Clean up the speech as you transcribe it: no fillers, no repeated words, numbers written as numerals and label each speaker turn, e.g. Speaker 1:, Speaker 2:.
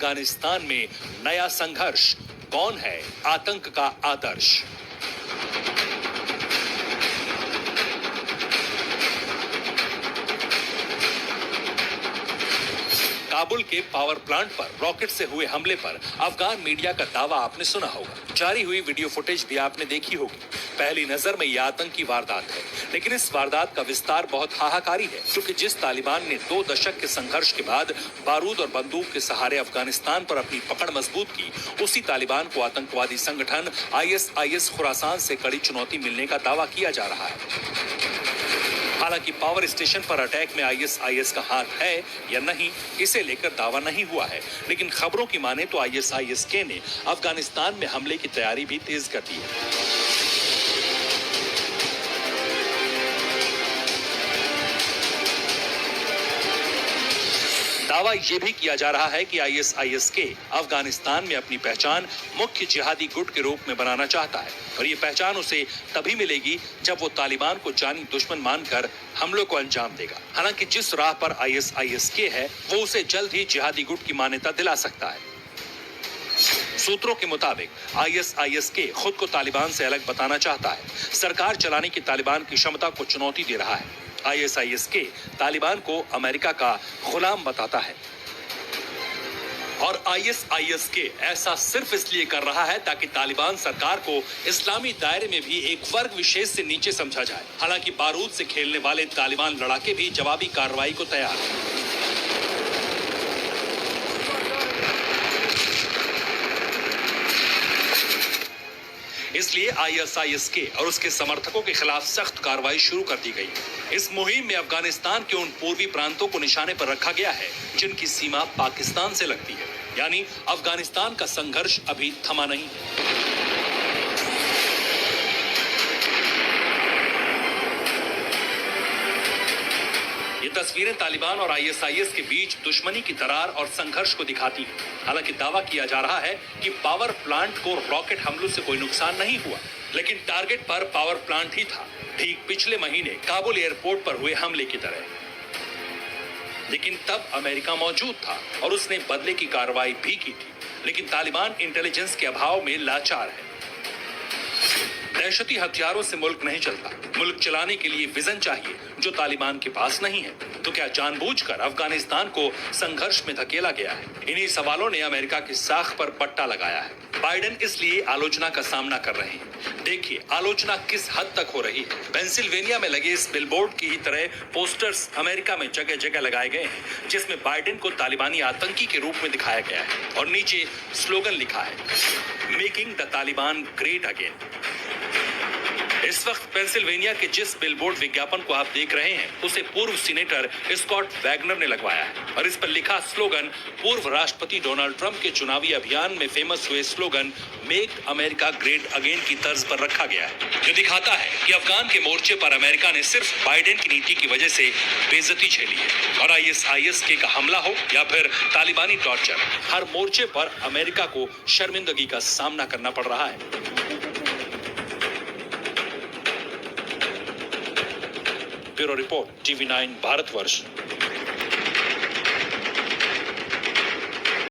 Speaker 1: अफगानिस्तान में नया संघर्ष, कौन है आतंक का आदर्श? काबुल के पावर प्लांट पर रॉकेट से हुए हमले पर अफगान मीडिया का दावा आपने सुना होगा। जारी हुई वीडियो फुटेज भी आपने देखी होगी। पहली नजर में यह आतंकी वारदात है, लेकिन इस वारदात का विस्तार बहुत हाहाकारी है, क्योंकि जिस तालिबान ने 2 दशक के संघर्ष के बाद बारूद और बंदूक के सहारे अफगानिस्तान पर अपनी पकड़ मजबूत की, उसी तालिबान को आतंकवादी संगठन ISIS खुरासान से कड़ी चुनौती मिलने का दावा किया जा रहा है। हालांकि पावर स्टेशन पर अटैक में ISIS का हाथ है या नहीं, इसे लेकर दावा नहीं हुआ है, लेकिन खबरों की माने तो ISIS-K ने अफगानिस्तान में हमले की तैयारी भी तेज कर दी है। दावा यह भी किया जा रहा है कि ISIS-K अफगानिस्तान में अपनी पहचान मुख्य जिहादी गुट के रूप में बनाना चाहता है, और ये पहचान उसे तभी मिलेगी जब वो तालिबान को जानी दुश्मन मानकर हमलों को अंजाम देगा। हालांकि जिस राह पर ISIS-K है, वो उसे जल्द ही जिहादी गुट की मान्यता दिला सकता है। सूत्रों के मुताबिक ISIS-K खुद को तालिबान से अलग बताना चाहता है, सरकार चलाने की तालिबान की क्षमता को चुनौती दे रहा है। ISIS-K तालिबान को अमेरिका का गुलाम बताता है, और ISIS-K ऐसा सिर्फ इसलिए कर रहा है ताकि तालिबान सरकार को इस्लामी दायरे में भी एक वर्ग विशेष से नीचे समझा जाए। हालांकि बारूद से खेलने वाले तालिबान लड़ाके भी जवाबी कार्रवाई को तैयार हैं। इसलिए ISIS-K और उसके समर्थकों के खिलाफ सख्त कार्रवाई शुरू कर दी गई। इस मुहिम में अफगानिस्तान के उन पूर्वी प्रांतों को निशाने पर रखा गया है जिनकी सीमा पाकिस्तान से लगती है, यानी अफगानिस्तान का संघर्ष अभी थमा नहीं है। ये तस्वीरें तालिबान और ISIS के बीच दुश्मनी की दरार और संघर्ष को दिखाती हैं। हालांकि दावा किया जा रहा है कि पावर प्लांट को रॉकेट हमलों से कोई नुकसान नहीं हुआ, लेकिन टारगेट पर पावर प्लांट ही था, ठीक पिछले महीने काबुल एयरपोर्ट पर हुए हमले की तरह। लेकिन तब अमेरिका मौजूद था और उसने बदले की कार्रवाई भी की थी, लेकिन तालिबान इंटेलिजेंस के अभाव में लाचार है। दहशती हथियारों से मुल्क नहीं चलता, मुल्क चलाने के लिए विजन चाहिए जो तालिबान के पास नहीं है। तो क्या जानबूझकर अफगानिस्तान को संघर्ष में धकेला गया है? इन्हीं सवालों ने अमेरिका की साख पर पट्टा लगाया है। बाइडेन इसलिए आलोचना का सामना कर रहे हैं। देखिए आलोचना किस हद तक हो रही है। पेंसिल्वेनिया में लगे इस बिलबोर्ड की ही तरह पोस्टर्स अमेरिका में जगह जगह लगाए गए हैं, जिसमें बाइडेन को तालिबानी आतंकी के रूप में दिखाया गया है और नीचे स्लोगन लिखा है, making the Taliban great again. इस वक्त पेंसिल्वेनिया के जिस बिलबोर्ड विज्ञापन को आप देख रहे हैं, उसे पूर्व सीनेटर स्कॉट वैगनर ने लगवाया है, और इस पर लिखा स्लोगन पूर्व राष्ट्रपति डोनाल्ड ट्रंप के चुनावी अभियान में फेमस हुए slogan make America great again की तर्ज पर रखा गया है, जो दिखाता है कि अफगान के मोर्चे पर अमेरिका ने सिर्फ बाइडेन की नीति की वजह से बेइज्जती झेली है। और ISIS-K का हमला हो या फिर तालिबानी टॉर्चर, हर मोर्चे पर अमेरिका को शर्मिंदगी का सामना करना पड़ रहा है। Bureau report, TV9 Bharatvarsh.